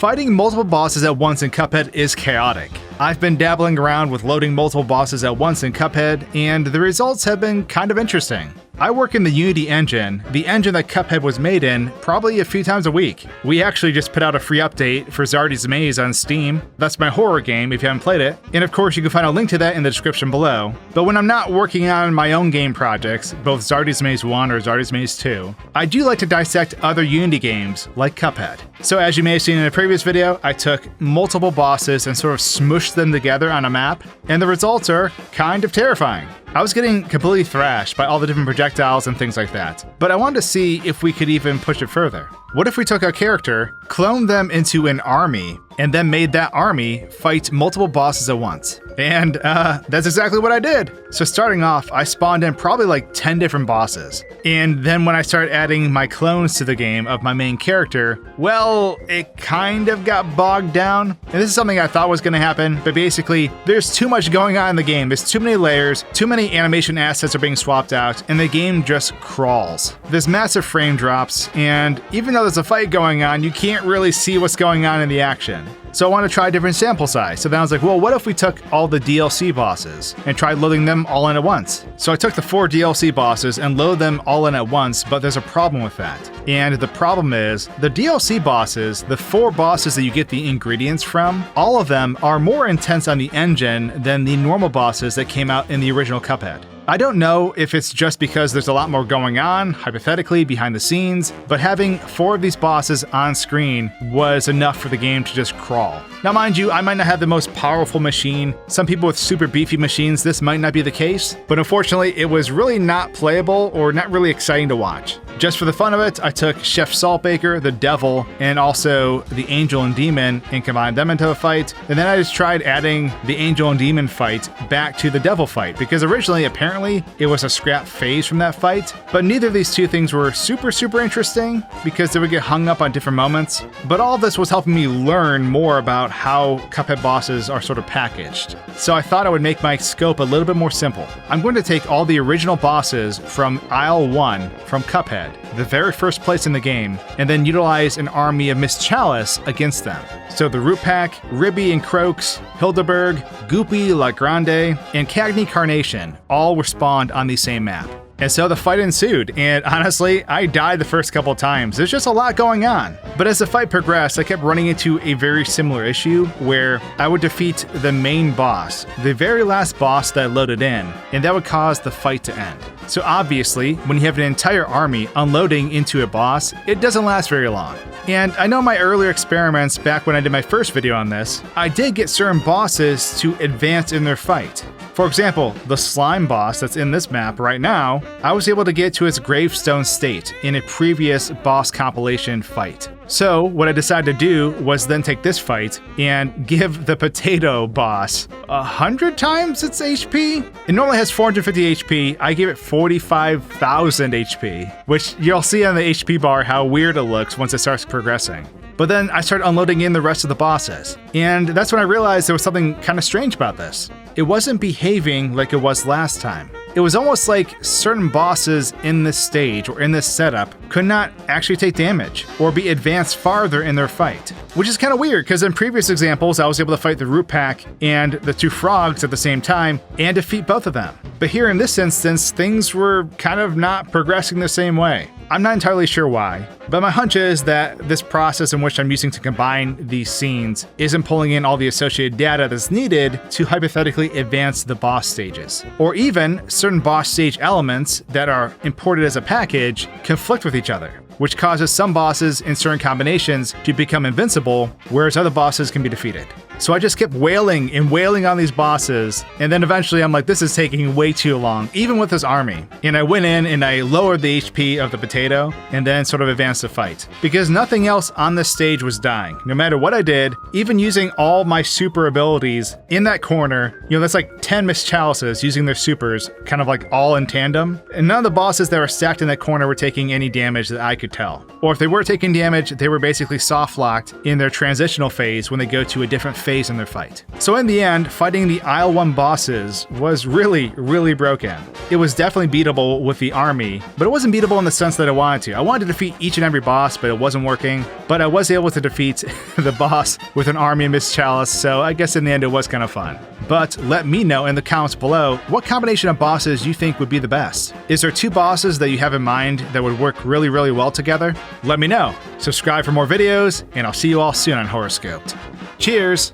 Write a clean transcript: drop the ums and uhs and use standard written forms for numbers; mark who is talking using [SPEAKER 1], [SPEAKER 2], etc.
[SPEAKER 1] Fighting multiple bosses at once in Cuphead is chaotic. I've been dabbling around with loading multiple bosses at once in Cuphead, and the results have been kind of interesting. I work in the Unity engine, the engine that Cuphead was made in, probably a few times a week. We actually just put out a free update for Zardy's Maze on Steam. That's my horror game if you haven't played it. And of course you can find a link to that in the description below. But when I'm not working on my own game projects, both Zardy's Maze 1 or Zardy's Maze 2, I do like to dissect other Unity games like Cuphead. So as you may have seen in a previous video, I took multiple bosses and sort of smushed them together on a map, and the results are kind of terrifying. I was getting completely thrashed by all the different projectiles and things like that, but I wanted to see if we could even push it further. What if we took a character, cloned them into an army, and then made that army fight multiple bosses at once? And that's exactly what I did. So starting off, I spawned in probably like 10 different bosses. And then when I started adding my clones to the game of my main character, well, it kind of got bogged down. And this is something I thought was going to happen, but basically there's too much going on in the game. There's too many layers, too many animation assets are being swapped out, and the game just crawls. There's massive frame drops, and even though there's a fight going on, you can't really see what's going on in the action. So I want to try a different sample size. So then I was like, well, what if we took all the DLC bosses and tried loading them all in at once? So I took the 4 DLC bosses and loaded them all in at once, but there's a problem with that. And the problem is, the DLC bosses, the 4 bosses that you get the ingredients from, all of them are more intense on the engine than the normal bosses that came out in the original Cuphead. I don't know if it's just because there's a lot more going on, hypothetically, behind the scenes, but having 4 of these bosses on screen was enough for the game to just crawl. Now mind you, I might not have the most powerful machine. Some people with super beefy machines, this might not be the case, but unfortunately it was really not playable or not really exciting to watch. Just for the fun of it, I took Chef Saltbaker, the Devil, and also the Angel and Demon and combined them into a fight, and then I just tried adding the Angel and Demon fight back to the Devil fight, because originally, apparently, it was a scrap phase from that fight, but neither of these two things were super interesting because they would get hung up on different moments. But all of this was helping me learn more about how Cuphead bosses are sort of packaged. So I thought I would make my scope a little bit more simple. I'm going to take all the original bosses from Isle 1 from Cuphead, the very first place in the game, and then utilize an army of Ms Chalice against them. So the Root Pack, Ribby and Croaks, Hildeberg, Goopy, La Grande, and Cagney Carnation all were spawned on the same map. And so the fight ensued, and honestly, I died the first couple times. There's just a lot going on. But as the fight progressed, I kept running into a very similar issue where I would defeat the main boss, the very last boss that I loaded in, and that would cause the fight to end. So obviously, when you have an entire army unloading into a boss, it doesn't last very long. And I know my earlier experiments back when I did my first video on this, I did get certain bosses to advance in their fight. For example, the slime boss that's in this map right now, I was able to get to its gravestone state in a previous boss compilation fight. So what I decided to do was then take this fight and give the potato boss 100 times its HP. It normally has 450 HP. I gave it 45,000 HP, which you'll see on the HP bar how weird it looks once it starts progressing. But then I started unloading in the rest of the bosses, and that's when I realized there was something kind of strange about this. It wasn't behaving like it was last time. It was almost like certain bosses in this stage or in this setup could not actually take damage or be advanced farther in their fight, which is kind of weird because in previous examples I was able to fight the Root Pack and the 2 frogs at the same time and defeat both of them. But here in this instance, things were kind of not progressing the same way. I'm not entirely sure why, but my hunch is that this process in which I'm using to combine these scenes isn't pulling in all the associated data that's needed to hypothetically advance the boss stages. Or even certain boss stage elements that are imported as a package conflict with each other, which causes some bosses in certain combinations to become invincible, whereas other bosses can be defeated. So I just kept wailing and wailing on these bosses, and then eventually I'm like, this is taking way too long, even with this army. And I went in and I lowered the HP of the potato, and then sort of advanced the fight. Because nothing else on this stage was dying. No matter what I did, even using all my super abilities in that corner, that's like 10 Ms Chalices using their supers, kind of like all in tandem. And none of the bosses that were stacked in that corner were taking any damage that I could could tell. Or if they were taking damage, they were basically soft locked in their transitional phase when they go to a different phase in their fight. So in the end, fighting the Isle 1 bosses was really, really broken. It was definitely beatable with the army, but it wasn't beatable in the sense that I wanted to. I wanted to defeat each and every boss, but it wasn't working. But I was able to defeat the boss with an army of Ms Chalice, so I guess in the end it was kind of fun. But let me know in the comments below what combination of bosses you think would be the best. Is there 2 bosses that you have in mind that would work really, really well together? Let me know. Subscribe for more videos, and I'll see you all soon on HorrorScoped. Cheers!